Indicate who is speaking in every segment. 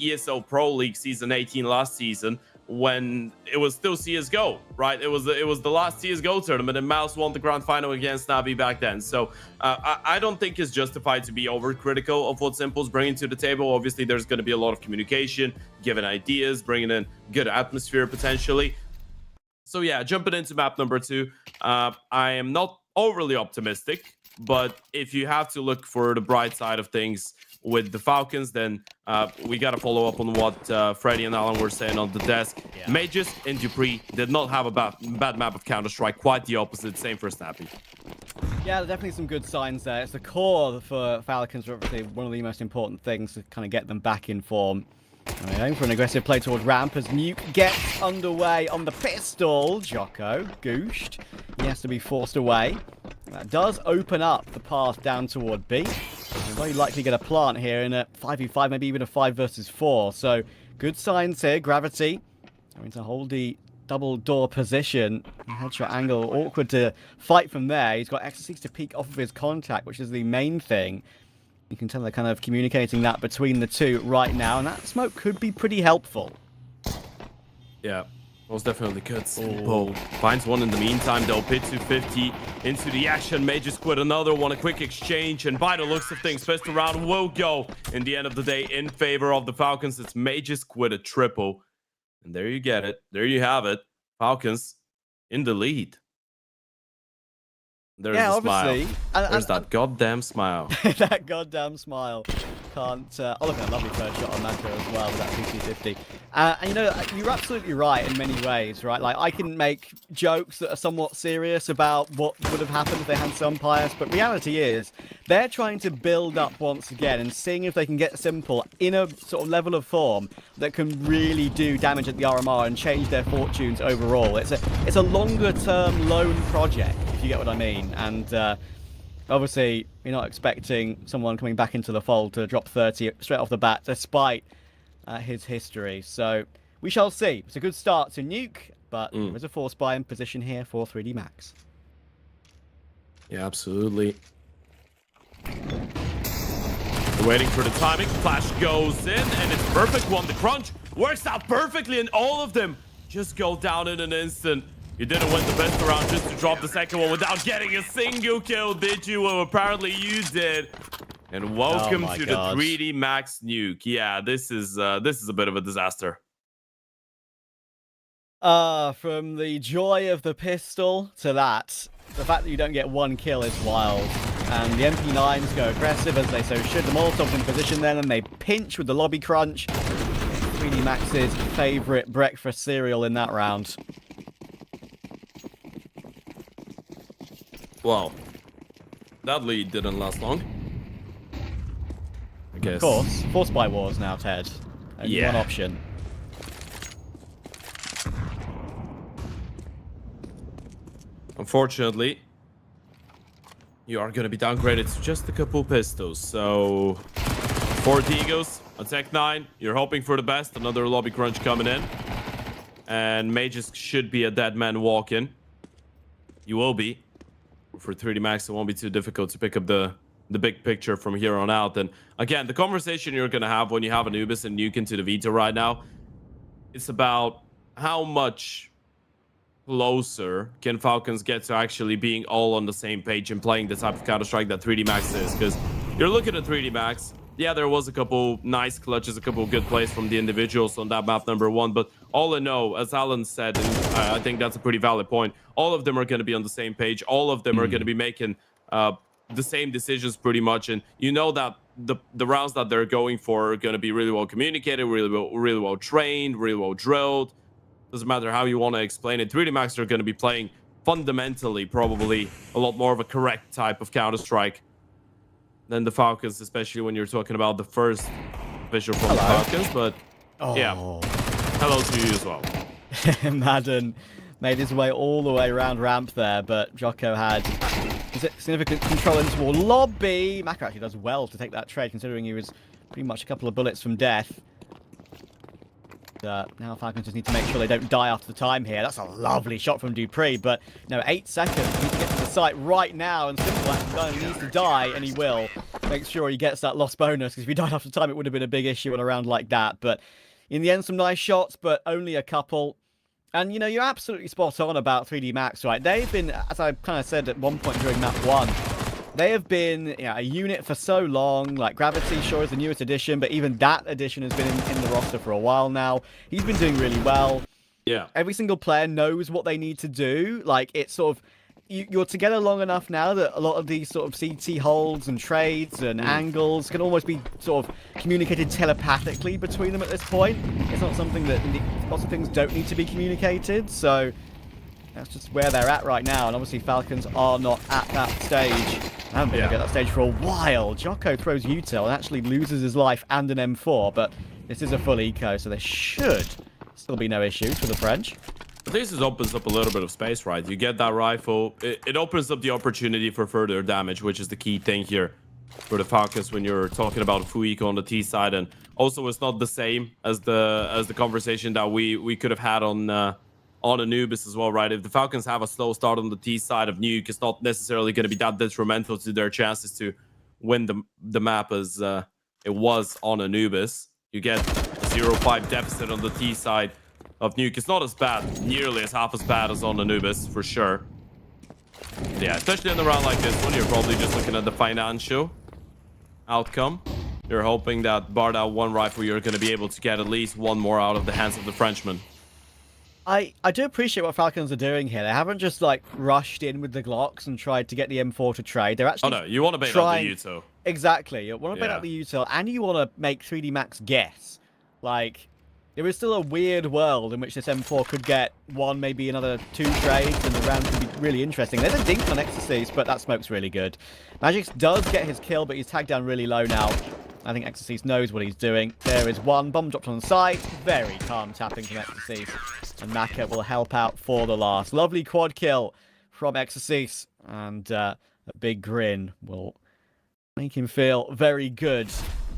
Speaker 1: ESL Pro League Season 18 last season when it was still CSGO, right? It was the last CSGO tournament, and Mouse won the grand final against Navi back then. So I don't think it's justified to be overcritical of what Simple's bringing to the table. Obviously, there's going to be a lot of communication, giving ideas, bringing in good atmosphere potentially. So yeah, jumping into map number 2, I am not overly optimistic, but if you have to look for the bright side of things with the Falcons, then we got to follow up on what Freddie and Alan were saying on the desk. Yeah. Mages and Dupree did not have a bad map of Counter-Strike, quite the opposite. Same for Snappy.
Speaker 2: Yeah, definitely some good signs there. It's the core for Falcons, obviously one of the most important things to kind of get them back in form. Going for an aggressive play towards ramp as Nuke gets underway on the pistol. Jocko, gooshed. He has to be forced away. That does open up the path down toward B. We're very likely get a plant here in a 5v5, maybe even a 5 versus 4. So good signs here. Gravity going to hold the double door position. Headshot angle, awkward to fight from there. He's got XCs to peek off of his contact, which is the main thing. You can tell they're kind of communicating that between the two right now, and that smoke could be pretty helpful.
Speaker 1: Yeah, most definitely could. Simple finds one in the meantime, though. Pit 250 into the action. Mages quit another one. A quick exchange, and by the looks of things, first round will go in the end of the day in favor of the Falcons. It's Mages quit a triple, and there you get it. There you have it. Falcons in the lead. There's a smile. There's that goddamn smile.
Speaker 2: That goddamn smile. Can't. Oh, look at a lovely third shot on Mako as well with that 50-50. And you know, you're absolutely right in many ways, right? Like, I can make jokes that are somewhat serious about what would have happened if they had some bias, but reality is they're trying to build up once again and seeing if they can get Simple in a sort of level of form that can really do damage at the RMR and change their fortunes overall. It's a longer term loan project, if you get what I mean. And obviously, you're not expecting someone coming back into the fold to drop 30 straight off the bat, despite his history. So we shall see. It's a good start to Nuke, but there is a force buy in position here for 3D Max.
Speaker 1: Yeah, absolutely. We're waiting for the timing. Flash goes in, and it's perfect one. The crunch works out perfectly, and all of them just go down in an instant. You didn't win the best round just to drop the second one without getting a single kill, did you? Well, apparently you did. And welcome to the 3D Max Nuke. Yeah, this is a bit of a disaster.
Speaker 2: From the joy of the pistol to that, the fact that you don't get one kill is wild. And the MP9s go aggressive as they so should. The Molotovs in position then, and they pinch with the lobby crunch. 3D Max's favorite breakfast cereal in that round.
Speaker 1: Well, that lead didn't last long. I guess.
Speaker 2: Of course. Forced by wars now, Ted. Only one option.
Speaker 1: Unfortunately, you are going to be downgraded to just a couple pistols. So, 4 Tigos, a Tech 9. You're hoping for the best. Another lobby crunch coming in. And Mages should be a dead man walking. You will be. For 3D Max, it won't be too difficult to pick up the big picture from here on out. And again, the conversation you're going to have when you have Anubis and Nuke into the Vita right now, it's about how much closer can Falcons get to actually being all on the same page and playing the type of Counter-Strike that 3D Max is. Because you're looking at 3D Max. Yeah, there was a couple nice clutches, a couple good plays from the individuals on that map number 1. But all in all, as Alan said, and I think that's a pretty valid point, all of them are going to be on the same page. All of them are going to be making the same decisions pretty much. And you know that the rounds that they're going for are going to be really well communicated, really well trained, really well drilled. Doesn't matter how you want to explain it. 3D Max are going to be playing fundamentally probably a lot more of a correct type of Counter-Strike than the Falcons, especially when you're talking about the first visual from the Falcons. But yeah, hello to you as well.
Speaker 2: Madden made his way all the way around ramp there, but Jocko had significant control into a lobby. Mako actually does well to take that trade, considering he was pretty much a couple of bullets from death. Now Falcons just need to make sure they don't die after the time here. That's a lovely shot from Dupree, but no, 8 seconds. You need to get to the site right now, and Simple needs to die, and he will. Make sure he gets that lost bonus, because if he died after time, it would have been a big issue in a round like that. But in the end, some nice shots, but only a couple. And, you know, you're absolutely spot on about 3D Max, right? They've been, as I kind of said at one point during map 1, they have been, you know, a unit for so long. Like, Gravity sure is the newest addition, but even that addition has been in the roster for a while now. He's been doing really well.
Speaker 1: Yeah.
Speaker 2: Every single player knows what they need to do. Like, it's sort of, you're together long enough now that a lot of these sort of CT holds and trades and angles can almost be sort of communicated telepathically between them at this point. It's not something that, lots of things don't need to be communicated, so that's just where they're at right now. And obviously Falcons are not at that stage. I haven't been at that stage for a while. Jocko throws util and actually loses his life and an M4, but this is a full eco, so there should still be no issues for the French.
Speaker 1: But this opens up a little bit of space, right? You get that rifle. It opens up the opportunity for further damage, which is the key thing here for the Falcons when you're talking about full eco on the T side. And also, it's not the same as the conversation that we could have had on Anubis as well, right? If the Falcons have a slow start on the T side of Nuke, it's not necessarily going to be that detrimental to their chances to win the map as it was on Anubis. You get a 0-5 deficit on the T side of Nuke. It's not as bad, nearly as half as bad as on Anubis, for sure. Yeah, especially in a round like this one, you're probably just looking at the financial outcome. You're hoping that bar that one rifle, you're going to be able to get at least one more out of the hands of the Frenchman.
Speaker 2: I do appreciate what Falcons are doing here. They haven't just, like, rushed in with the Glocks and tried to get the M4 to trade. They're actually
Speaker 1: Oh, no, you want to bait out the util.
Speaker 2: Exactly. You want to bait out the util, and you want to make 3D Max guess. Like, there is still a weird world in which this M4 could get one, maybe another 2 trades, and the round could be really interesting. There's a dink on Ecstasies, but that smoke's really good. Magix does get his kill, but he's tagged down really low now. I think Ecstasies knows what he's doing. There is one. Bomb dropped on the side. Very calm tapping from Ecstasies. And Maka will help out for the last. Lovely quad kill from Ecstasies. And a big grin will make him feel very good.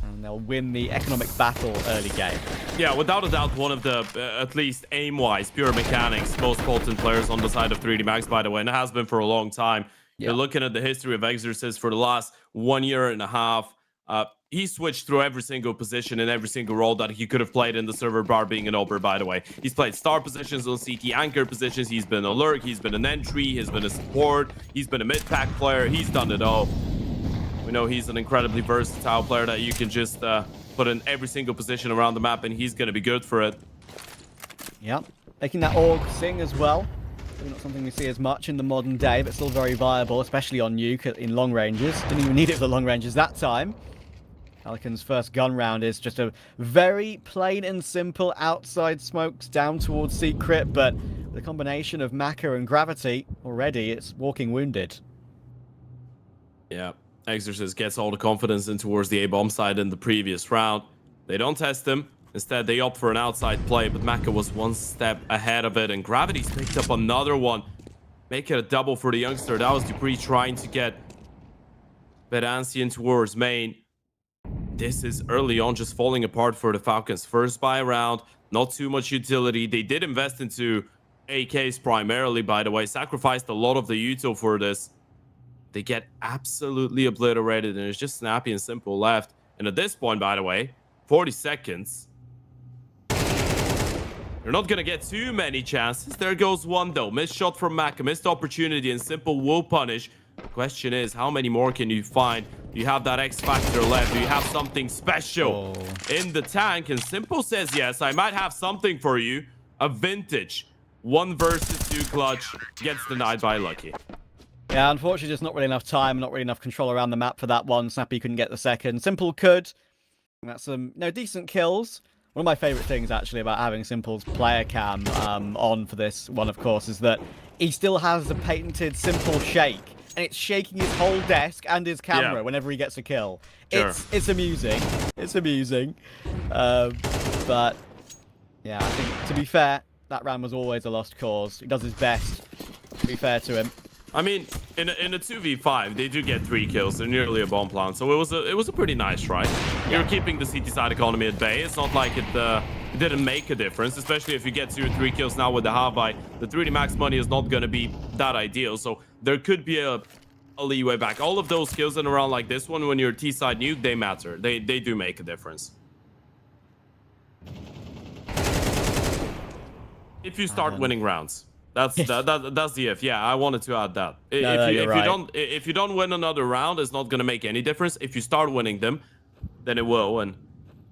Speaker 2: And they'll win the economic battle early game.
Speaker 1: Yeah, without a doubt, one of the, at least aim-wise, pure mechanics, most potent players on the side of 3D Max, by the way, and it has been for a long time. Yeah. You're looking at the history of Exorcist for the last 1.5 years. He switched through every single position and every single role that he could have played in the server, bar being an Oper, by the way. He's played star positions on CT, anchor positions. He's been a lurk. He's been an entry. He's been a support. He's been a mid-pack player. He's done it all. We know he's an incredibly versatile player that you can just put in every single position around the map, and he's going to be good for it.
Speaker 2: Yep. Making that org sing as well. Not something we see as much in the modern day, but still very viable, especially on Nuke in long ranges. Didn't even need it for the long ranges that time. Falcon's first gun round is just a very plain and simple outside smokes down towards Secret, but the combination of Maka and Gravity, already it's walking wounded.
Speaker 1: Yeah, Exorcist gets all the confidence in towards the A-bomb side in the previous round. They don't test him. Instead, they opt for an outside play, but Maka was one step ahead of it, and Gravity's picked up another one. Make it a double for the youngster. That was Dupree trying to get Bedancian towards main. This is early on just falling apart for the Falcons. First buy round, not too much utility. They did invest into AKs primarily, by the way. Sacrificed a lot of the util for this. They get absolutely obliterated, and it's just snappy and simple left. And at this point, by the way, 40 seconds. You're not going to get too many chances. There goes one, though. Missed shot from Maka, missed opportunity, and Simple will punish. The question is, how many more can you find? Do you have that X factor left? Do you have something special in the tank? And Simple says, yes, I might have something for you. A vintage 1 versus 2 clutch gets denied by Lucky.
Speaker 2: Yeah, unfortunately, just not really enough time, not really enough control around the map for that one. Snappy couldn't get the second. Simple could. That's some decent kills. One of my favorite things, actually, about having Simple's player cam on for this one, of course, is that he still has the patented Simple shake. And it's shaking his whole desk and his camera whenever he gets a kill. Sure. It's amusing. It's amusing. But, yeah, I think, to be fair, that round was always a lost cause. He does his best, to be fair to him.
Speaker 1: I mean, in a 2v5, they do get 3 kills. They're nearly a bomb plant, so it was a pretty nice try. You're keeping the CT side economy at bay. It's not like it didn't make a difference, especially if you get 2 or 3 kills now with the half buy. The 3D Max money is not going to be that ideal, so there could be a leeway back. All of those kills in a round like this one, when you're T-side Nuke, they matter. They do make a difference. If you start winning rounds. That's the if. Yeah, I wanted to add that. If you don't win another round, it's not gonna make any difference. If you start winning them, then it will. And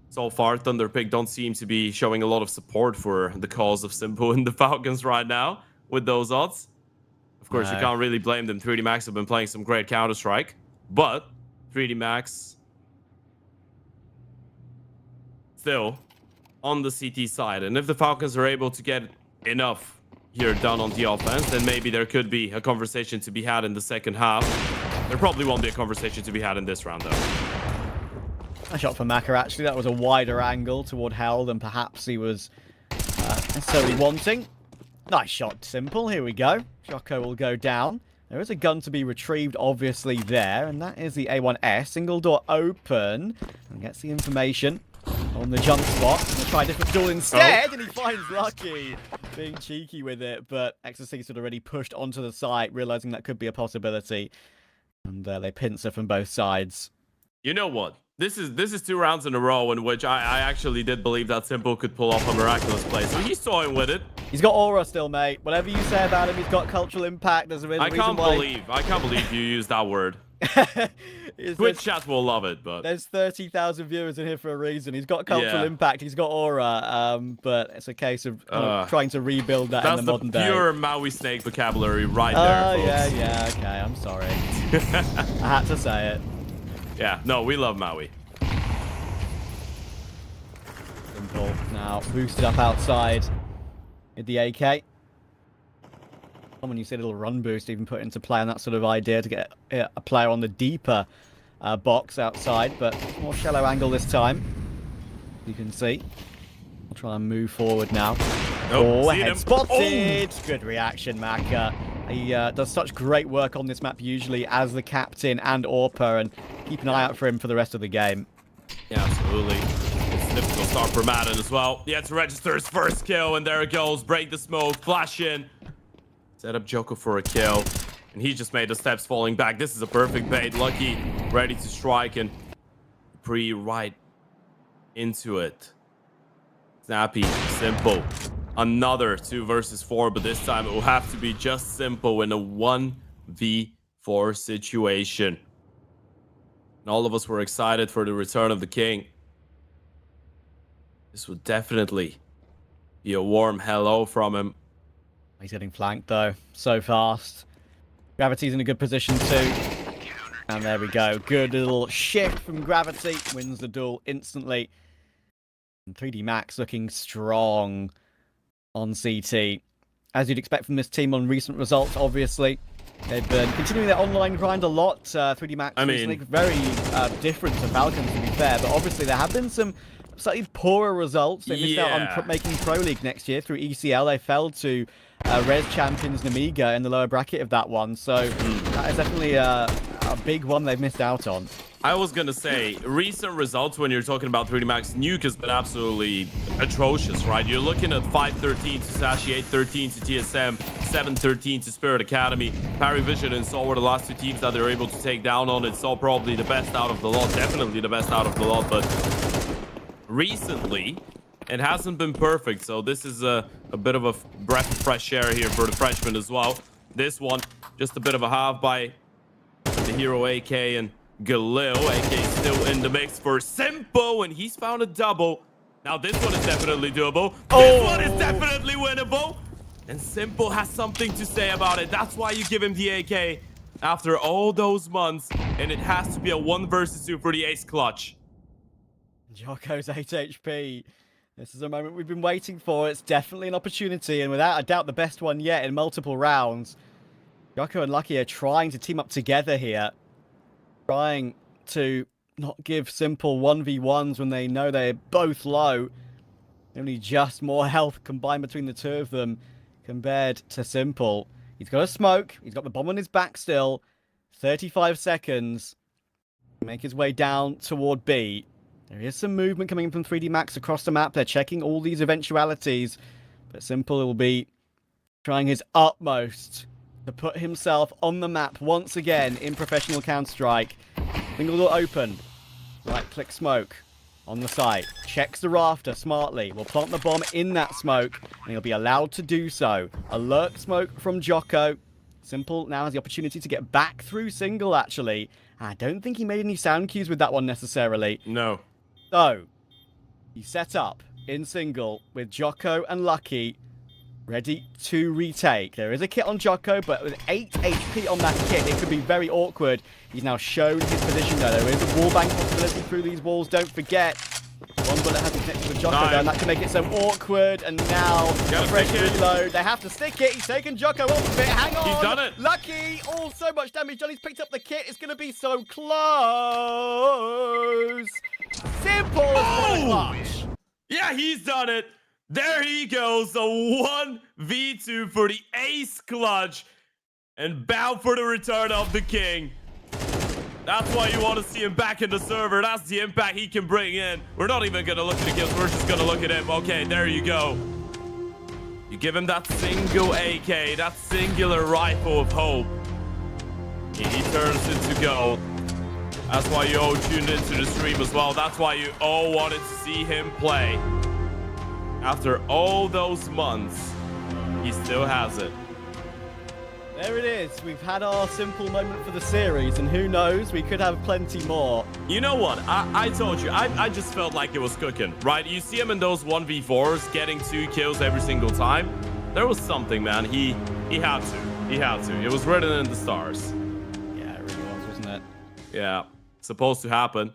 Speaker 1: so far, Thunderpick don't seem to be showing a lot of support for the cause of Simple and the Falcons right now with those odds. Of course, you can't really blame them. 3D Max have been playing some great Counter-Strike, but 3D Max still on the CT side. And if the Falcons are able to get enough here done on the offense, then maybe there could be a conversation to be had in the second half. There probably won't be a conversation to be had in this round, though.
Speaker 2: A shot for Maka, actually. That was a wider angle toward Hell than perhaps he was necessarily wanting. Nice shot, Simple. Here we go. Jocko will go down. There is a gun to be retrieved, obviously, there, and that is the A1S. Single door open, and gets the information on the jump spot. Gonna try a different duel instead, and he finds Lucky being cheeky with it, but Ecstasy had already pushed onto the site, realizing that could be a possibility, and they pincer from both sides.
Speaker 1: You know what? This is 2 rounds in a row in which I actually did believe that Simple could pull off a miraculous play. So he's toying with it.
Speaker 2: He's got aura still, mate. Whatever you say about him, he's got cultural impact. There's a reason why...
Speaker 1: I can't believe you used that word. Twitch chat will love it, but
Speaker 2: there's 30,000 viewers in here for a reason. He's got cultural impact. He's got aura. But it's a case of trying to rebuild that in the modern day.
Speaker 1: That's the pure Maui Snake vocabulary right there, folks.
Speaker 2: Yeah. Okay, I'm sorry. I had to say it.
Speaker 1: Yeah, no, we love Maui.
Speaker 2: Simple now boosted up outside with the AK. When you see a little run boost even put into play on that sort of idea to get a player on the deeper box outside, but more shallow angle this time. You can see. I'll try and move forward now. Head spotted! Oh. Good reaction, Maka. He does such great work on this map usually as the captain and Orpa, and keep an eye out for him for the rest of the game.
Speaker 1: Yeah, absolutely. It's a difficult start for Madden as well. He had to register his first kill, and there it goes. Break the smoke, flash in. Set up Joko for a kill, and he just made the steps falling back. This is a perfect bait. Lucky, ready to strike, and pre right into it. Snappy, Simple. Another 2 versus 4, but this time it will have to be just Simple in a 1v4 situation. And all of us were excited for the return of the King. This would definitely be a warm hello from him.
Speaker 2: He's getting flanked, though, so fast. Gravity's in a good position, too. And there we go. Good little shift from Gravity. Wins the duel instantly. And 3D Max looking strong on CT. As you'd expect from this team on recent results, obviously. They've been continuing their online grind a lot. 3D Max recently very different to Falcons, to be fair. But obviously there have been some slightly poorer results. They missed out on making Pro League next year through ECL. They fell to Res Champions Namiga in the lower bracket of that one. So that is definitely a big one they've missed out on.
Speaker 1: I was going to say, recent results when you're talking about 3D Max, Nuke has been absolutely atrocious, right? You're looking at 5-13 to Sashi, 8-13 to TSM, 7-13 to Spirit Academy. Parivision and Sol were the last 2 teams that they were able to take down on it. Sol probably the best out of the lot, definitely the best out of the lot, but recently it hasn't been perfect. So this is a bit of a breath of fresh air here for the Frenchman as well. This one, just a bit of a half by the hero AK and Galil. AK still in the mix for Simple, and he's found a double. Now this one is definitely doable. This one is definitely winnable. And Simple has something to say about it. That's why you give him the AK after all those months. And it has to be a 1 versus 2 for the ace clutch.
Speaker 2: Jocko's 8 HP. This is a moment we've been waiting for. It's definitely an opportunity, and without a doubt the best one yet in multiple rounds. Jocko and Lucky are trying to team up together here. Trying to not give Simple 1v1s when they know they're both low. Only just more health combined between the two of them compared to Simple. He's got a smoke. He's got the bomb on his back still. 35 seconds. Make his way down toward B. There is some movement coming in from 3D Max across the map. They're checking all these eventualities. But Simple will be trying his utmost to put himself on the map once again in professional Counter-Strike. Single door open. Right-click smoke on the site. Checks the rafter smartly. Will plant the bomb in that smoke, and he'll be allowed to do so. Alert smoke from Jocko. Simple now has the opportunity to get back through single, actually. I don't think he made any sound cues with that one necessarily.
Speaker 1: No.
Speaker 2: So, he set up in single with Jocko and Lucky ready to retake. There is a kit on Jocko, but with 8 HP on that kit, it could be very awkward. He's now shown his position, though. There is a wallbang possibility through these walls. Don't forget, one bullet has been connected with Jocko, though, and that can make it so awkward. And now, a fresh reload. They have to stick it. He's taken Jocko off of it. Hang on.
Speaker 1: He's done it.
Speaker 2: Lucky. Oh, so much damage done. He's picked up the kit. It's going to be so close. Simple as clutch.
Speaker 1: Yeah, he's done it. There he goes, a 1v2 for the ace clutch, and bound for the return of the king. That's why you want to see him back in the server. That's the impact he can bring in. We're not even going to look at the kills. We're just going to look at him. Okay, there you go. You give him that single AK, that singular rifle of hope. He turns into gold. That's why you all tuned into the stream as well. That's why you all wanted to see him play. After all those months, he still has it.
Speaker 2: There it is. We've had our simple moment for the series, and who knows, we could have plenty more.
Speaker 1: You know what? I told you, I just felt like it was cooking, right? You see him in those 1v4s getting 2 kills every single time. There was something, man. He had to. He had to. It was written in the stars.
Speaker 2: Yeah, it really was, wasn't it?
Speaker 1: Yeah, supposed to happen.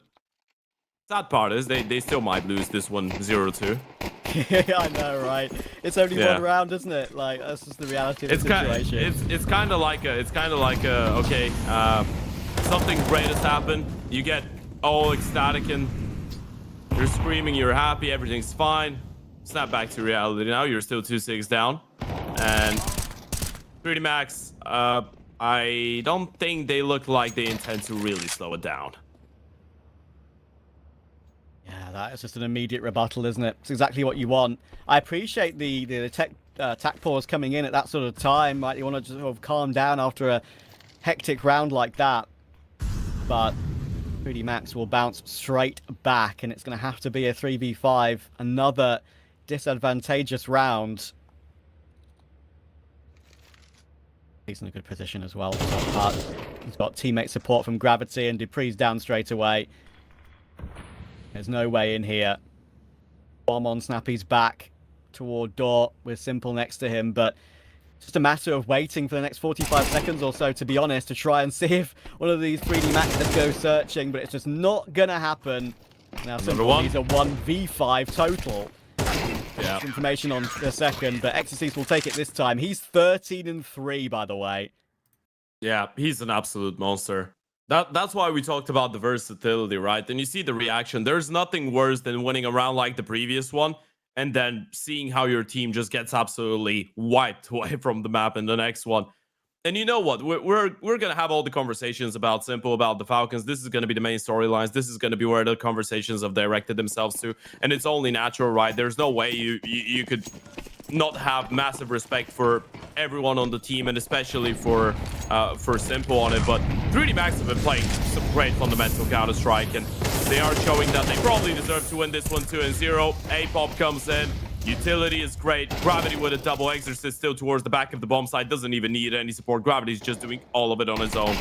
Speaker 1: Sad part is they still might lose this one 0-2.
Speaker 2: I know, right? It's only one round, isn't it? Like, that's just the reality of the situation.
Speaker 1: It's kind of like okay, something great has happened. You get all ecstatic and you're screaming, you're happy, everything's fine. Snap back to reality now. You're still 2-6 down, and 3D Max. I don't think they look like they intend to really slow it down.
Speaker 2: Yeah, that is just an immediate rebuttal, isn't it? It's exactly what you want. I appreciate the tech pause coming in at that sort of time. Right, you want to just sort of calm down after a hectic round like that. But 3D Max will bounce straight back, and it's going to have to be a 3v5, another disadvantageous round. He's in a good position as well. He's got teammate support from Gravity, and Dupree's down straight away. There's no way in here. Bomb on Snappy's back toward door with Simple next to him, but it's just a matter of waiting for the next 45 seconds or so, to be honest, to try and see if one of these 3D Maxes go searching, but it's just not going to happen. Now Simple needs a 1v5 total. Yeah. Information on the second, but Exorcist will take it this time. He's 13-3, by the way.
Speaker 1: Yeah, he's an absolute monster. That's why we talked about the versatility, right? And you see the reaction. There's nothing worse than winning a round like the previous one and then seeing how your team just gets absolutely wiped away from the map in the next one. And you know what? We're going to have all the conversations about Simple, about the Falcons. This is going to be the main storylines. This is going to be where the conversations have directed themselves to. And it's only natural, right? There's no way you could not have massive respect for everyone on the team, and especially for Simple on it. But 3D Max have been playing some great fundamental Counter-Strike, and they are showing that they probably deserve to win this one 2-0. A-Pop comes in. Utility is great. Gravity with a double Exorcist still towards the back of the bomb site. Doesn't even need any support. Gravity's just doing all of it on his own.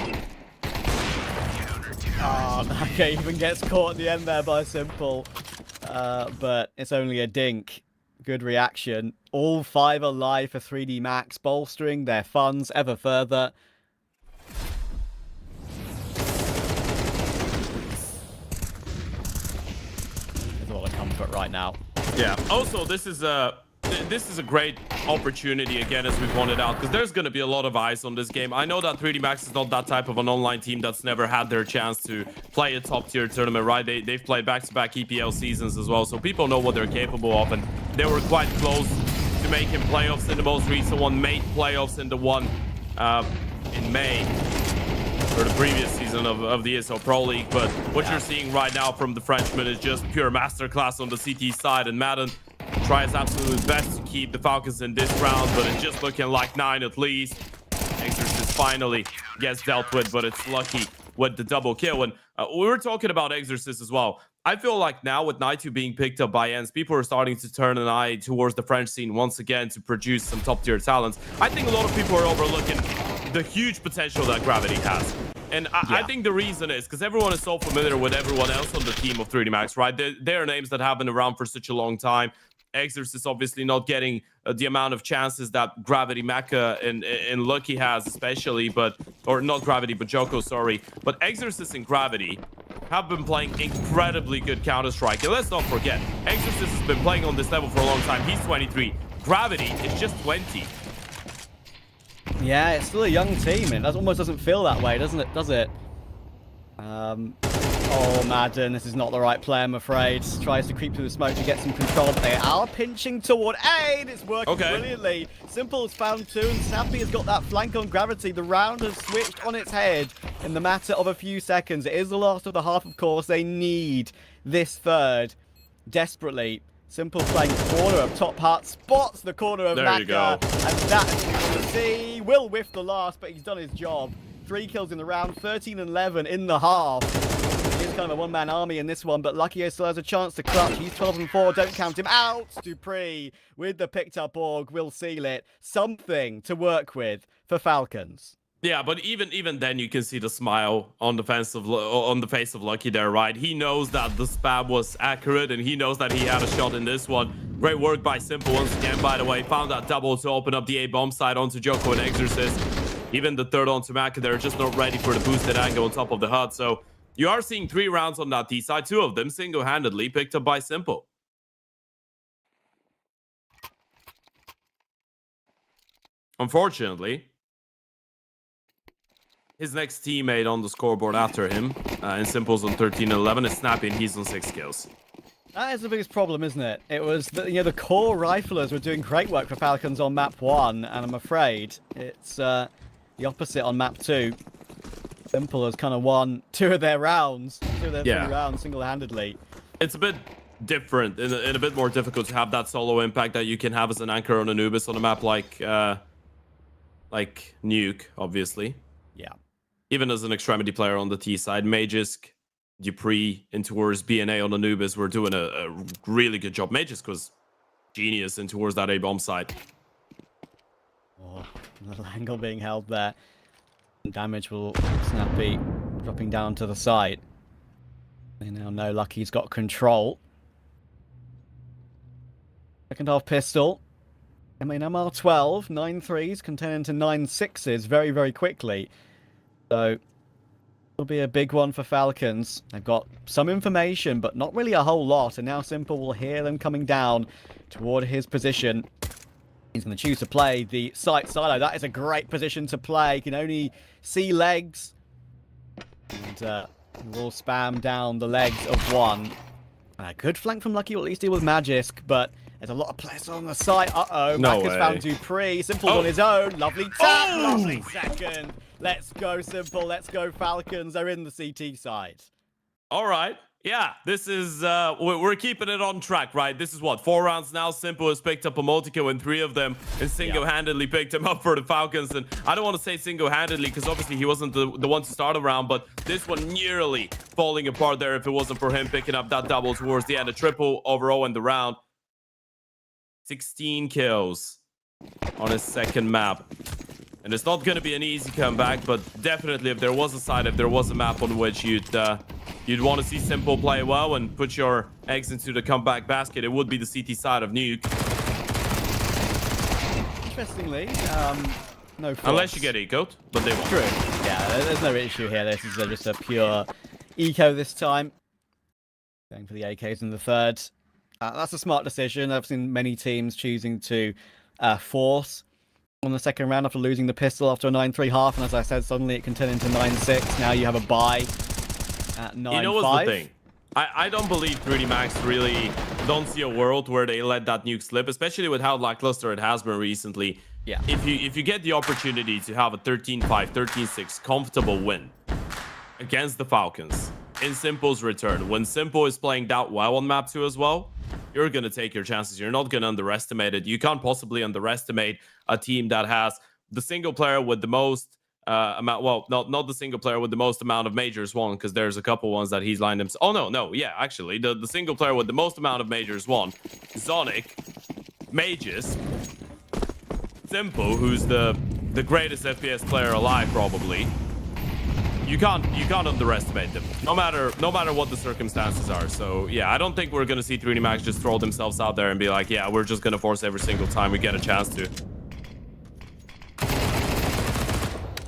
Speaker 2: Oh, okay, even gets caught at the end there by Simple. But it's only a dink. Good reaction. All 5 alive for 3D Max, bolstering their funds ever further. There's a lot of comfort right now.
Speaker 1: Yeah. Also, this is a great opportunity again, as we pointed out, because there's going to be a lot of eyes on this game. I know that 3D Max is not that type of an online team that's never had their chance to play a top-tier tournament, right? They've played back-to-back EPL seasons as well, so people know what they're capable of, and they were quite close to making playoffs in the most recent one, made playoffs in the one in May, for the previous season of the ESL Pro League. But what you're seeing right now from the Frenchman is just pure masterclass on the CT side, and Madden tries absolutely best to keep the Falcons in this round, but it's just looking like 9 at least. Exorcist finally gets dealt with, but it's Lucky with the double kill. And we were talking about Exorcist as well. I feel like now with Night 2 being picked up by ENCE, people are starting to turn an eye towards the French scene once again to produce some top-tier talents. I think a lot of people are overlooking the huge potential that Gravity has. And I think the reason is because everyone is so familiar with everyone else on the team of 3D Max, right? They are names that have been around for such a long time. Exorcist obviously not getting the amount of chances that Gravity, Mecha, and Lucky has, especially, or not Gravity, but Joko, sorry. But Exorcist and Gravity have been playing incredibly good Counter-Strike. And let's not forget, Exorcist has been playing on this level for a long time. He's 23. Gravity is just 20.
Speaker 2: Yeah, it's still a young team, and it almost doesn't feel that way, doesn't it? Does it? Oh, Madden, this is not the right play, I'm afraid. Tries to creep through the smoke to get some control, but they are pinching toward A, and it's working brilliantly. Simple's found 2, and Sappy has got that flank on Gravity. The round has switched on its head in the matter of a few seconds. It is the last of the half, of course. They need this third desperately. Simple playing corner of top heart, spots the corner of Maka, and that, as you can see, will whiff the last, but he's done his job. 3 kills in the round, 13 and 11 in the half. He is kind of a one-man army in this one, but Lucky still has a chance to clutch. He's 12 and 4, don't count him out. Dupree with the picked up org will seal it. Something to work with for Falcons.
Speaker 1: Yeah, but even then, you can see the smile on the face of Lucky there, right? He knows that the spam was accurate, and he knows that he had a shot in this one. Great work by Simple once again, by the way. Found that double to open up the A-bomb side onto Joko and Exorcist. Even the third onto Maka, they're just not ready for the boosted angle on top of the HUD. So you are seeing 3 rounds on that D side, 2 of them single-handedly picked up by Simple. Unfortunately, his next teammate on the scoreboard after him, and Simple's on 13 and 11, is Snappy, and he's on 6 kills.
Speaker 2: That is the biggest problem, isn't it? It was the core riflers were doing great work for Falcons on map 1, and I'm afraid it's the opposite on map 2. Simple has kind of won 2 of their rounds, 2 of their 3 rounds single-handedly.
Speaker 1: It's a bit different and a bit more difficult to have that solo impact that you can have as an anchor on Anubis on a map like Nuke, obviously.
Speaker 2: Yeah.
Speaker 1: Even as an extremity player on the T side, Magisk, Dupree, and towards BNA on Anubis were doing a really good job. Magisk was genius in towards that A-bomb side.
Speaker 2: Oh, little angle being held there. Damage will Snappy dropping down to the side. They now know Lucky's got control. Second half pistol. I mean, MR12, 9 threes can turn into 9 sixes very, very quickly. So it'll be a big one for Falcons. They've got some information, but not really a whole lot. And now Simple will hear them coming down toward his position. He's going to choose to play the site silo. That is a great position to play. You can only see legs. And we'll spam down the legs of one. Good flank from Lucky, or at least he was Magisk, but there's a lot of players on the side. Uh-oh,
Speaker 1: No
Speaker 2: Maka's
Speaker 1: way.
Speaker 2: found Dupree. Simple's on his own. Lovely tap, lovely second. Let's go, Simple. Let's go, Falcons. They're in the CT side.
Speaker 1: All right. Yeah, this is, we're keeping it on track, right? This is what, 4 rounds now. Simple has picked up a multi-kill in 3 of them and single-handedly picked him up for the Falcons. And I don't want to say single-handedly because obviously he wasn't the one to start a round, but this one nearly falling apart there if it wasn't for him picking up that double towards the end. A triple overall in the round. 16 kills on his second map. And it's not going to be an easy comeback, but definitely if there was a side, if there was a map on which you'd want to see Simple play well and put your eggs into the comeback basket, it would be the CT side of Nuke.
Speaker 2: Interestingly, no force.
Speaker 1: Unless you get ecoed, but they won't.
Speaker 2: True. Yeah, there's no issue here. This is just a pure eco this time. Going for the AKs in the third. That's a smart decision. I've seen many teams choosing to force on the second round after losing the pistol after a 9-3 half, and as I said, suddenly it can turn into 9-6. Now you have a bye at 9-5.
Speaker 1: You know what's the thing? I don't believe 3D Max really don't see a world where they let that nuke slip, especially with how lackluster it has been recently.
Speaker 2: Yeah.
Speaker 1: If you get the opportunity to have a 13-5, 13-6 comfortable win against the Falcons in Simple's return, when Simple is playing that well on map 2 as well, you're going to take your chances. You're not going to underestimate it. You can't possibly underestimate a team that has the single player with the most amount. Well, not the single player with the most amount of majors won, because there's a couple ones that he's lined himself. Oh no, yeah, actually, the single player with the most amount of majors won. Zonic, Mages, Simple, who's the greatest FPS player alive, probably. You can't underestimate them, no matter what the circumstances are. So yeah, I don't think we're gonna see 3D Max just throw themselves out there and be like, yeah, we're just gonna force every single time we get a chance to.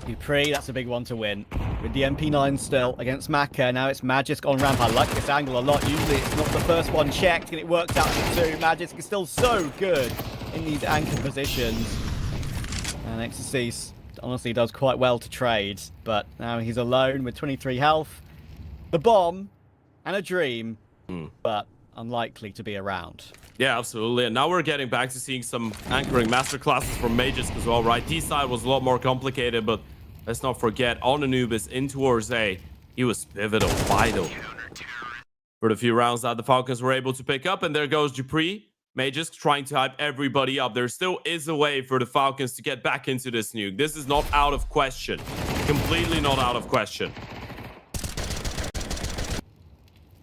Speaker 2: Dupree, that's a big one to win. With the MP9 still against Maka. Now it's Magisk on ramp. I like this angle a lot. Usually it's not the first one checked, and it works out to two. Magisk is still so good in these anchor positions. And Ecstasy honestly does quite well to trade, but now he's alone with 23 health. The bomb and a dream, but unlikely to be around.
Speaker 1: Yeah, absolutely. And now we're getting back to seeing some anchoring masterclasses from Mages as well, right? T side was a lot more complicated, but let's not forget, on Anubis in towards A, he was pivotal, vital for the few rounds that the Falcons were able to pick up. And there goes Dupree. Mages trying to hype everybody up. There still is a way for the Falcons to get back into this nuke. This is not out of question. Completely not out of question.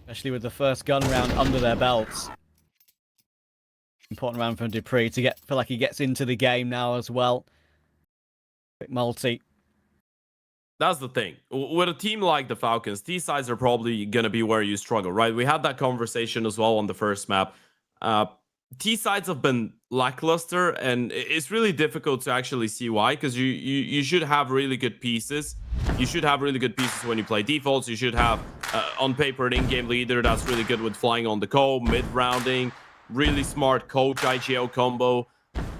Speaker 2: Especially with the first gun round under their belts. Important round from Dupree to feel like he gets into the game now as well. Quick multi.
Speaker 1: That's the thing. With a team like the Falcons, T-sides are probably going to be where you struggle, right? We had that conversation as well on the first map. T-sides have been lackluster, and it's really difficult to actually see why, because you should have really good pieces. You should have really good pieces when you play defaults. You should have, on paper, an in-game leader that's really good with flying on the co, mid-rounding, really smart coach IGL combo.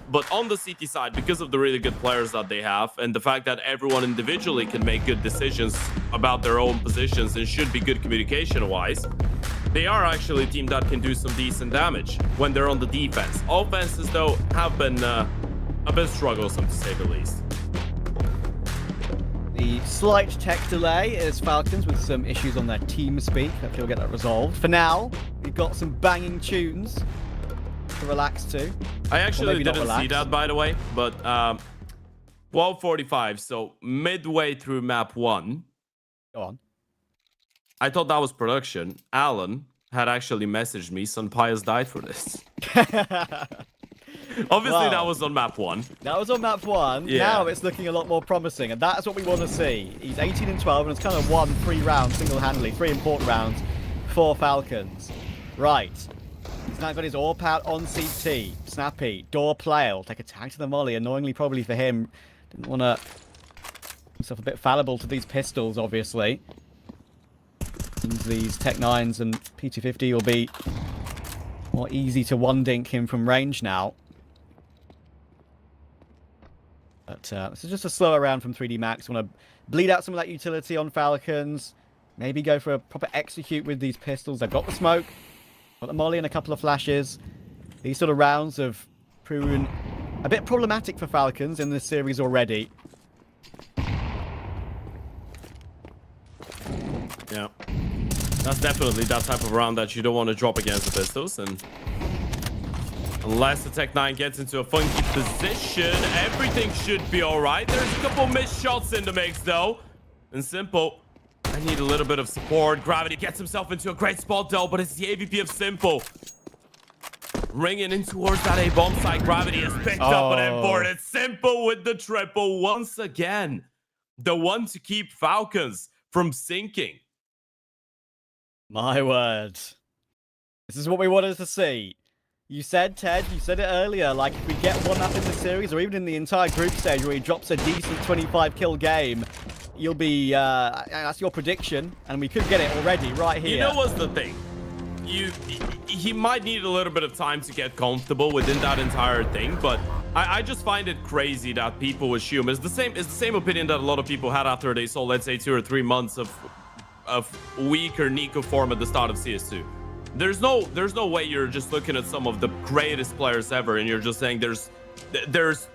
Speaker 1: But on the CT side, because of the really good players that they have, and the fact that everyone individually can make good decisions about their own positions and should be good communication-wise, they are actually a team that can do some decent damage when they're on the defense. Offenses, though, have been a bit strugglesome, to say the least.
Speaker 2: The slight tech delay is Falcons with some issues on their team speak. Hopefully we'll get that resolved. For now, we've got some banging tunes to relax to.
Speaker 1: I actually didn't see that, by the way, but 12:45, so midway through map 1.
Speaker 2: Go on.
Speaker 1: I thought that was production. Alan had actually messaged me, Son Pius died for this. Obviously, that was on map 1.
Speaker 2: That was on map 1. Yeah. Now it's looking a lot more promising, and that's what we want to see. He's 18 and 12, and it's kind of won 3 rounds single-handedly, 3 important rounds for Falcons. Right. He's now got his AWP out on CT. Snappy, door player, will take a tag to the molly. Annoyingly, probably for him. Didn't want to himself a bit fallible to these pistols, obviously. These Tech 9s and P250 will be more easy to one-dink him from range now. But this is just a slower round from 3D Max. Want to bleed out some of that utility on Falcons. Maybe go for a proper execute with these pistols. They've got the smoke, got the molly and a couple of flashes. These sort of rounds have proven a bit problematic for Falcons in this series already.
Speaker 1: Yeah. That's definitely that type of round that you don't want to drop against the pistols. And unless the Tech 9 gets into a funky position, everything should be all right. There's a couple missed shots in the mix, though. And Simple, I need a little bit of support. Gravity gets himself into a great spot, though, but it's the AVP of Simple. Ringing in towards that A-bomb site. Gravity has picked up an M4. It's Simple with the triple once again. The one to keep Falcons from sinking.
Speaker 2: My word. This is what we wanted to see. You said, Ted, you said it earlier, like if we get one up in the series or even in the entire group stage where he drops a decent 25 kill game, you'll be, that's your prediction, and we could get it already right here.
Speaker 1: You know what's the thing? He might need a little bit of time to get comfortable within that entire thing, but I just find it crazy that people assume it's the same opinion that a lot of people had after they saw, let's say, 2 or 3 months of weaker Nico form at the start of CS2. There's no way you're just looking at some of the greatest players ever and you're just saying there's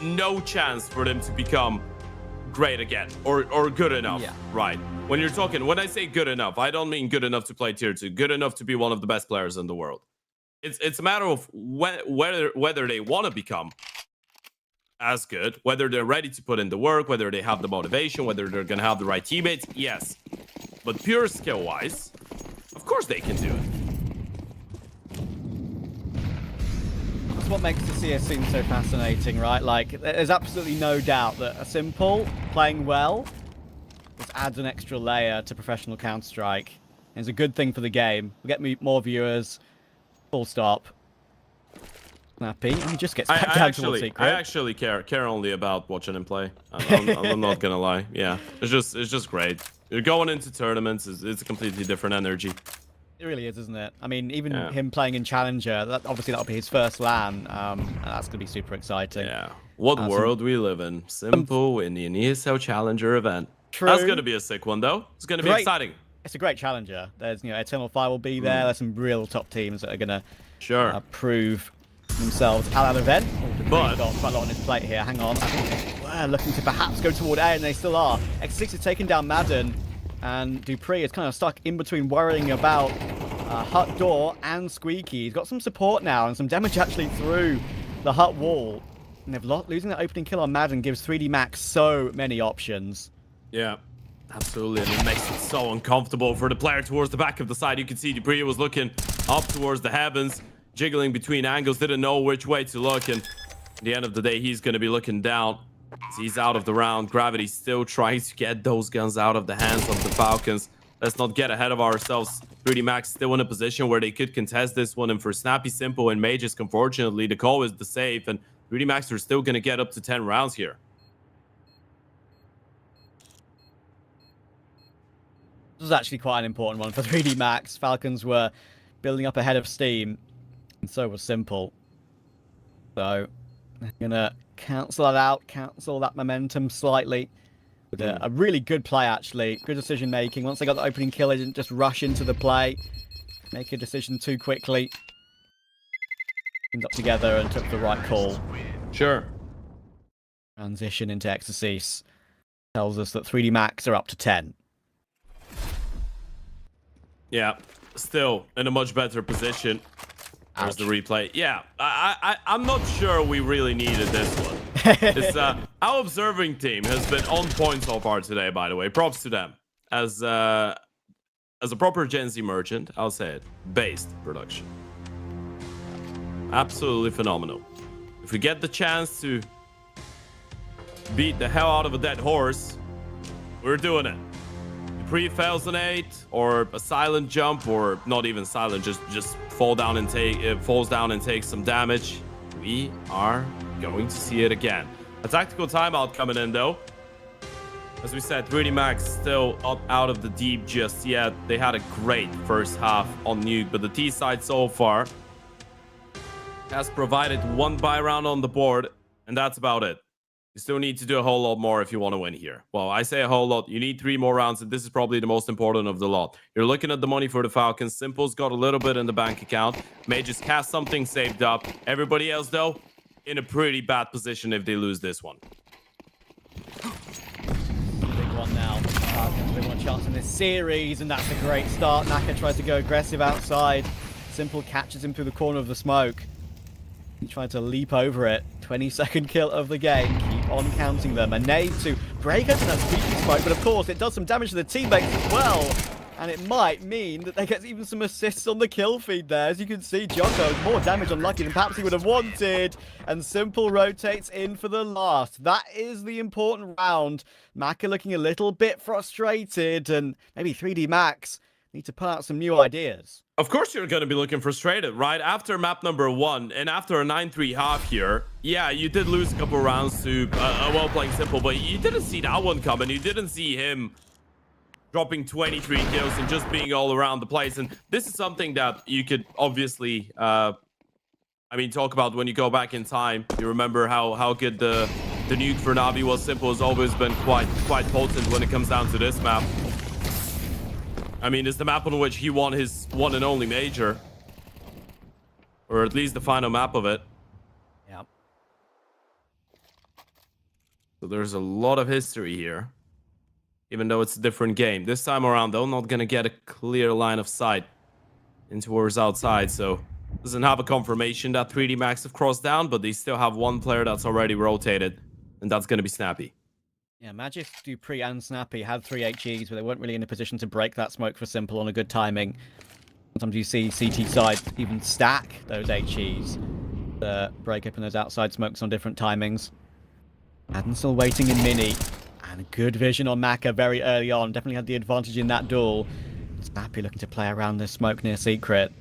Speaker 1: no chance for them to become great again or good enough. Yeah. Right? When I say good enough, I don't mean good enough to play tier 2, good enough to be one of the best players in the world. It's a matter of whether they want to become as good. Whether they're ready to put in the work, whether they have the motivation, whether they're going to have the right teammates, yes. But pure skill-wise, of course they can do it.
Speaker 2: That's what makes the CS scene so fascinating, right? Like, there's absolutely no doubt that a Simple playing well just adds an extra layer to professional Counter-Strike. It's a good thing for the game. We'll get more viewers. Full stop. Snappy. He just gets back down to Secret.
Speaker 1: I actually care only about watching him play. I'm not gonna lie. Yeah, it's just great. You're going into tournaments. It's a completely different energy.
Speaker 2: It really is, isn't it? I mean, even him playing in Challenger, obviously that'll be his first LAN. And that's gonna be super exciting.
Speaker 1: Yeah. What world we live in? Simple in the ESL Challenger event.
Speaker 2: True.
Speaker 1: That's gonna be a sick one, though. It's gonna be exciting.
Speaker 2: It's a great challenger. There's, Eternal Fire will be there. There's some real top teams that are gonna prove themselves at that event. But got quite a lot on his plate here. Hang on. I think they were looking to perhaps go toward A, and they still are. X6 is taking down Madden, and Dupree is kind of stuck in between, worrying about Hut Door and Squeaky. He's got some support now and some damage actually through the Hut wall. And they've losing that opening kill on Madden gives 3D Max so many options.
Speaker 1: Yeah. Absolutely, and it makes it so uncomfortable for the player towards the back of the side. You can see Dupree was looking up towards the heavens, jiggling between angles, didn't know which way to look, and at the end of the day, he's going to be looking down. He's out of the round. Gravity still trying to get those guns out of the hands of the Falcons. Let's not get ahead of ourselves. 3D Max still in a position where they could contest this one, and for Snappy, Simple, and Mages, unfortunately, the call is the safe, and 3D Max are still going to get up to 10 rounds here.
Speaker 2: This was actually quite an important one for 3D Max. Falcons were building up ahead of steam, and so was Simple. So, they're going to cancel that out, cancel that momentum slightly. With a really good play, actually. Good decision-making. Once they got the opening kill, they didn't just rush into the play, make a decision too quickly. Teamed up together and took the right call.
Speaker 1: Sure.
Speaker 2: Transition into Exorcise tells us that 3D Max are up to 10.
Speaker 1: Yeah, still in a much better position. There's the replay. Yeah, I'm not sure we really needed this one. It's, our observing team has been on point so far today, by the way. Props to them. As a proper Gen Z merchant, I'll say it. Based production. Absolutely phenomenal. If we get the chance to beat the hell out of a dead horse, we're doing it. Pre-fails an 8 or a silent jump, or not even silent, just falls down and takes some damage. We are going to see it again. A tactical timeout coming in, though. As we said, 3D Max still up out of the deep just yet. They had a great first half on Nuke, but the T side so far has provided one buy round on the board, and that's about it. You still need to do a whole lot more if you want to win here. Well, I say a whole lot. You need 3 more rounds, and this is probably the most important of the lot. You're looking at the money for the Falcons. Simple's got a little bit in the bank account. Mages has something saved up. Everybody else, though, in a pretty bad position if they lose this one.
Speaker 2: Big one now. Falcons, big one chance in this series, and that's a great start. Naka tries to go aggressive outside. Simple catches him through the corner of the smoke. He tried to leap over it. 22nd kill of the game. Keep on counting them. A nade to break into that squeaky spike, but of course it does some damage to the teammates as well. And it might mean that they get even some assists on the kill feed there. As you can see, Jocko, more damage unlucky than perhaps he would have wanted. And Simple rotates in for the last. That is the important round. Maka looking a little bit frustrated, and maybe 3D Max need to put out some new ideas.
Speaker 1: Of course you're going to be looking frustrated, right? After map number 1 and after a 9-3 half here, yeah, you did lose a couple rounds to a well-playing Simple, but you didn't see that one coming. You didn't see him dropping 23 kills and just being all around the place. And this is something that you could obviously, talk about when you go back in time. You remember how good the Nuke for Navi was. Simple has always been quite potent when it comes down to this map. I mean, it's the map on which he won his one and only major. Or at least the final map of it.
Speaker 2: Yep.
Speaker 1: So there's a lot of history here. Even though it's a different game. This time around, though, not going to get a clear line of sight in towards outside. So doesn't have a confirmation that 3D Max have crossed down, but they still have one player that's already rotated, and that's going to be Snappy.
Speaker 2: Yeah, Magic, Dupree, and Snappy had 3 HEs, but they weren't really in a position to break that smoke for Simple on a good timing. Sometimes you see CT side even stack those HEs to break open those outside smokes on different timings. Madden still waiting in mini, and good vision on Maka very early on. Definitely had the advantage in that duel. Snappy looking to play around this smoke near Secret.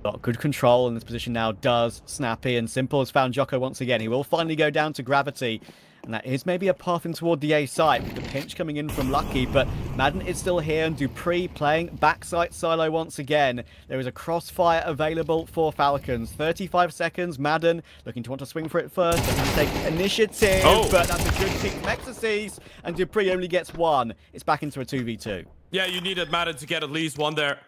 Speaker 2: Got good control in this position now, does Snappy, and Simple has found Jocko once again. He will finally go down to Gravity, and that is maybe a path in toward the A site with the pinch coming in from Lucky, but Madden is still here, and Dupree playing backside silo once again. There is a crossfire available for Falcons. 35 seconds, Madden looking to want to swing for it first, looking to take initiative, but that's a good pick from Exorcise, and Dupree only gets one. It's back into a 2v2.
Speaker 1: Yeah, you needed Madden to get at least one there.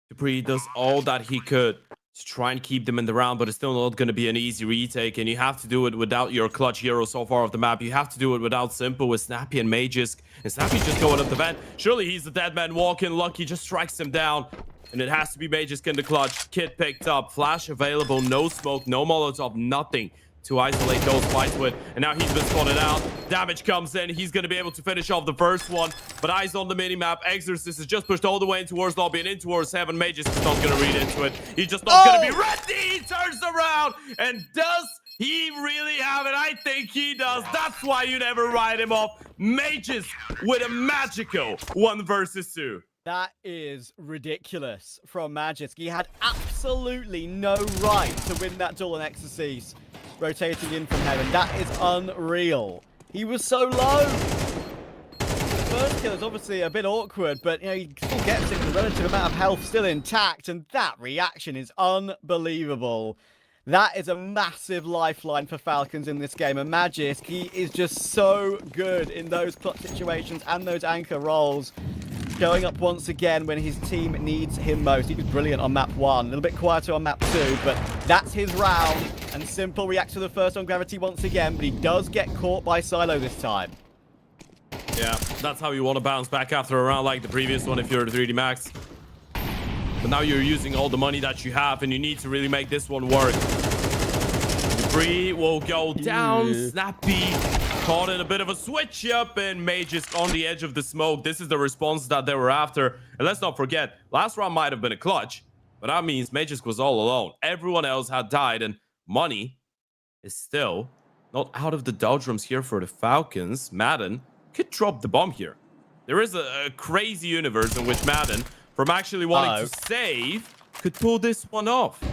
Speaker 1: Dupree does all that he could to try and keep them in the round, but it's still not going to be an easy retake, and you have to do it without your clutch hero so far off the map. You have to do it without Simple, with Snappy and Magisk, and Snappy just going up the vent. Surely he's the dead man walking. Lucky just strikes him down, and it has to be Magisk in the clutch. Kit picked up, flash available, no smoke, no Molotov, nothing to isolate those fights with, and now he's been spotted out. Damage comes in. He's going to be able to finish off the first one, but eyes on the minimap. Exorcist is just pushed all the way in towards lobby and in towards heaven. Magisk is not going to read into it. He's just not going to be ready. He turns around, and does he really have it? I think he does. That's why you never write him off. Magisk with a magical 1 versus 2.
Speaker 2: That is ridiculous from Magisk. He had absolutely no right to win that duel on Exorcise. Rotating in from heaven. That is unreal. He was so low. The first kill is obviously a bit awkward, but you know, he still gets it with a relative amount of health still intact, and that reaction is unbelievable. That is a massive lifeline for Falcons in this game, and Magisk, he is just so good in those clutch situations and those anchor rolls. Showing up once again when his team needs him most. He was brilliant on map 1, a little bit quieter on map 2, but that's his round. And Simple reacts to the first on Gravity once again, but he does get caught by Silo this time.
Speaker 1: Yeah, that's how you want to bounce back after a round like the previous one if you're the 3D Max. But now you're using all the money that you have, and you need to really make this one work. Dupree will go down. Snappy caught in a bit of a switch up, and Magisk on the edge of the smoke. This is the response that they were after. And let's not forget, last round might have been a clutch, but that means Magisk was all alone. Everyone else had died, and money is still not out of the doldrums here for the Falcons. Madden could drop the bomb here. There is a crazy universe in which Madden, from actually wanting to save, could pull this one off.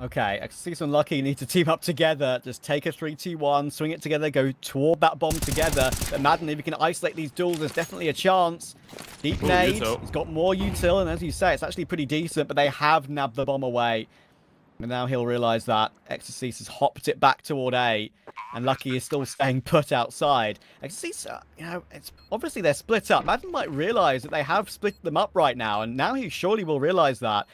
Speaker 2: Okay, Exorcist and Lucky need to team up together. Just take a 3-2-1, swing it together, go toward that bomb together. But Madden, if you can isolate these duels, there's definitely a chance. Deep nade, he's got more util, and as you say, it's actually pretty decent, but they have nabbed the bomb away. And now he'll realize that Exorcist has hopped it back toward A, and Lucky is still staying put outside. Exorcist, you know, it's obviously they're split up. Madden might realize that they have split them up right now, and now he surely will realize that.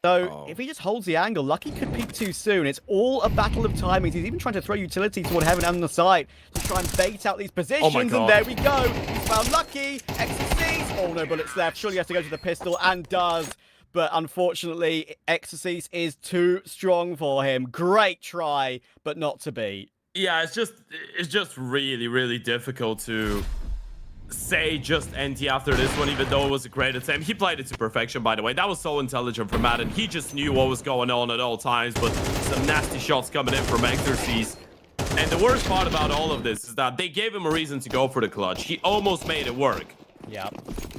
Speaker 2: So if he just holds the angle, Lucky could peek too soon. It's all a battle of timings. He's even trying to throw utility toward heaven and the side to try and bait out these positions. And there we go. He's found Lucky. Exorcise. Oh, no bullets left. Surely he has to go to the pistol, and does. But unfortunately, Exorcise is too strong for him. Great try, but not to be.
Speaker 1: Yeah, it's just really, really difficult to say just NT after this one, even though it was a great attempt. He played it to perfection, by the way. That was so intelligent from Madden. He just knew what was going on at all times, but some nasty shots coming in from Exorcise. And the worst part about all of this is that they gave him a reason to go for the clutch. He almost made it work.
Speaker 2: Yeah.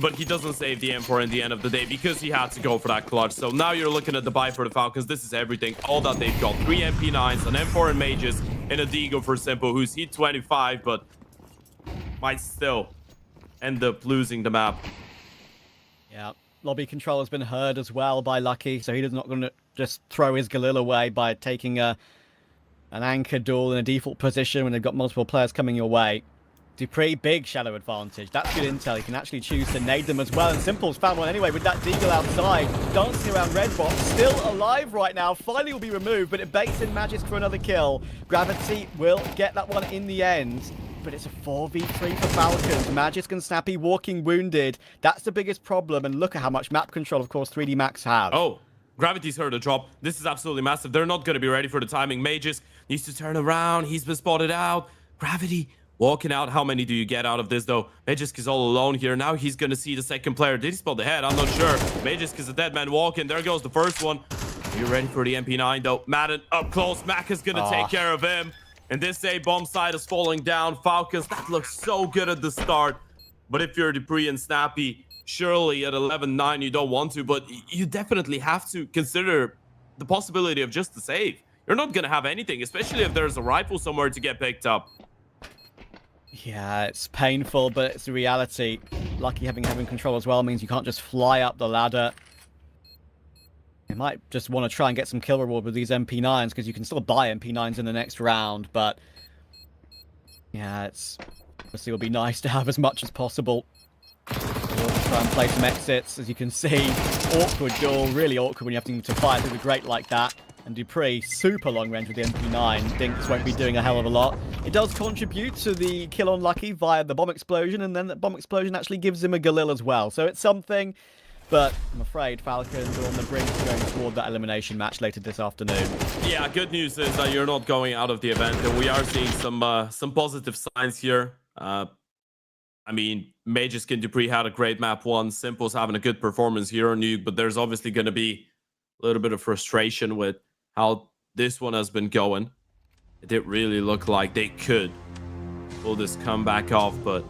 Speaker 1: But he doesn't save the M4 in the end of the day because he had to go for that clutch. So now you're looking at the buy for the Falcons. This is everything. All that they've got. 3 MP9s, an M4 and Mages, and a Deagle for Simple, who's hit 25, but might still end up losing the map.
Speaker 2: Yeah. Lobby control has been heard as well by Lucky, so he's not going to just throw his Galil away by taking an anchor duel in a default position when they've got multiple players coming your way. Dupree, big shadow advantage. That's good intel. He can actually choose to nade them as well. And Simple's found one anyway with that Deagle outside. Dancing around red box. Still alive right now. Finally will be removed, but it baits in Magisk for another kill. Gravity will get that one in the end. But it's a 4v3 for Falcons. Magisk and Snappy walking wounded. That's the biggest problem. And look at how much map control, of course, 3D Max have.
Speaker 1: Oh, Gravity's heard a drop. This is absolutely massive. They're not going to be ready for the timing. Mages needs to turn around. He's been spotted out. Gravity walking out. How many do you get out of this, though? Magisk is all alone here. Now he's going to see the second player. Did he spot the head? I'm not sure. Magisk is a dead man walking. There goes the first one. Are you ready for the MP9, though? Madden up close. Mac is going to take care of him. And this A-bomb side is falling down. Falcons, that looks so good at the start. But if you're Dupree and Snappy, surely at 11-9 you don't want to, but you definitely have to consider the possibility of just the save. You're not going to have anything, especially if there's a rifle somewhere to get picked up.
Speaker 2: Yeah, it's painful, but it's the reality. Lucky having control as well means you can't just fly up the ladder. You might just want to try and get some kill reward with these MP9s, because you can still buy MP9s in the next round, but yeah, it's obviously will be nice to have as much as possible. We'll try and play some exits, as you can see. Awkward duel, really awkward when you have to fire through the grate like that. And Dupree, super long range with the MP9. Dinks won't be doing a hell of a lot. It does contribute to the kill on Lucky via the bomb explosion, and then that bomb explosion actually gives him a Galil as well. So it's something, but I'm afraid Falcons are on the brink of going toward that elimination match later this afternoon.
Speaker 1: Yeah, good news is that you're not going out of the event, and we are seeing some positive signs here. I mean, Magisk and Dupree had a great map one. Simple's having a good performance here on Nuke, but there's obviously going to be a little bit of frustration with how this one has been going. It did really look like they could pull this comeback off, but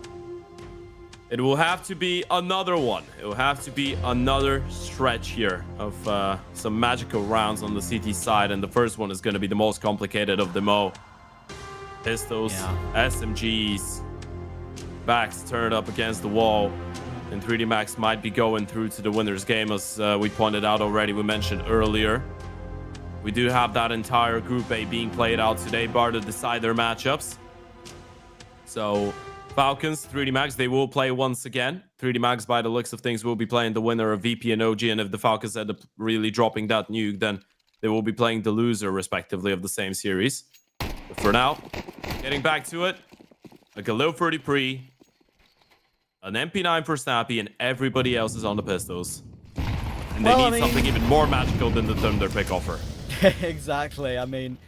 Speaker 1: it will have to be another one. It will have to be another stretch here of some magical rounds on the CT side, and the first one is going to be the most complicated of them all. Pistols, SMGs, backs turned up against the wall, and 3D Max might be going through to the winner's game, as we pointed out already, we mentioned earlier. We do have that entire Group A being played out today, bar to decide their matchups. So Falcons, 3D Max, they will play once again. 3D Max, by the looks of things, will be playing the winner of VP and OG, and if the Falcons end up really dropping that Nuke, then they will be playing the loser, respectively, of the same series. But for now, getting back to it, a Galil for Dupree, an MP9 for Snappy, and everybody else is on the pistols. And they need something even more magical than the Thunderpick offer.
Speaker 2: Exactly. I mean,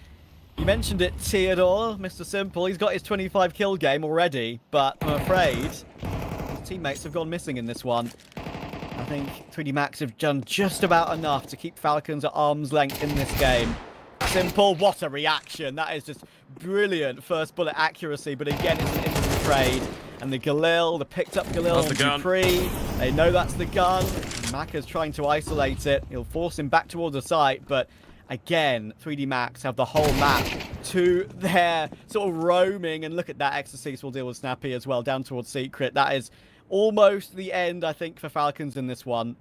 Speaker 2: you mentioned it, Theodore, Mr. Simple. He's got his 25 kill game already, but I'm afraid his teammates have gone missing in this one. I think 3D Max have done just about enough to keep Falcons at arm's length in this game. Simple, what a reaction. That is just brilliant first bullet accuracy, but again, it's an instant trade. And the Galil, the picked up Galil on Dupree, they know that's the gun. Maka's trying to isolate it. He'll force him back towards the site, but again, 3D Max have the whole map to their sort of roaming, and look at that. Exorcist will deal with Snappy as well, down towards Secret. That is almost the end, I think, for Falcons in this one.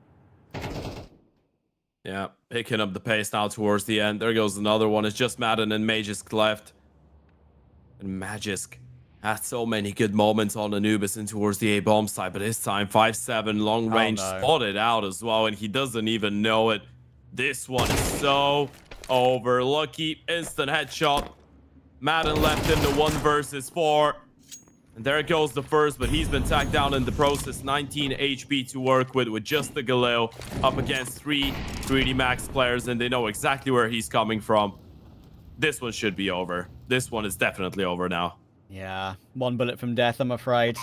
Speaker 1: Yeah, picking up the pace now towards the end. There goes another one. It's just Madden and Magisk left. And Magisk had so many good moments on Anubis and towards the A-bomb side, but this time 5-7 long range spotted out as well, and he doesn't even know it. This one is so over. Lucky instant headshot. Madden left him to 1 versus 4. And there goes the first, but he's been tagged down in the process. 19 HP to work with just the Galil up against 3 3D Max players, and they know exactly where he's coming from. This one should be over. This one is definitely over now.
Speaker 2: Yeah, 1 bullet from death, I'm afraid.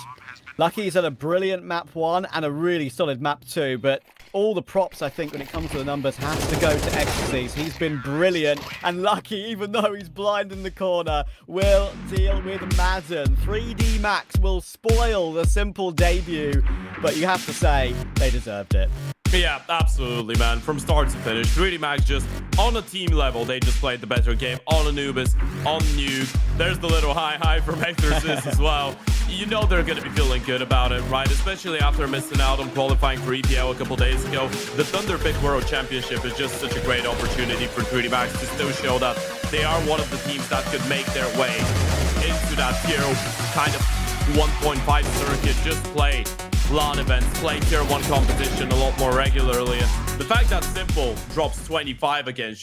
Speaker 2: Lucky's had a brilliant map 1 and a really solid map 2, but all the props, I think, when it comes to the numbers, has to go to Ecstasy. He's been brilliant, and Lucky, even though he's blind in the corner, will deal with Madden. 3D Max will spoil the Simple debut, but you have to say, they deserved it.
Speaker 1: Yeah, absolutely, man. From start to finish, 3D Max just on a team level, they just played the better game on Anubis, on Nuke. There's the little hi from Exorcist as well. You know they're going to be feeling good about it, right? Especially after missing out on qualifying for EPL a couple days ago. The Thunderpick World Championship is just such a great opportunity for 3D Max to still show that they are one of the teams that could make their way into that tier kind of 1.5 circuit. Just play LAN events, play tier 1 competition a lot more regularly. And the fact that Simple drops 25 against you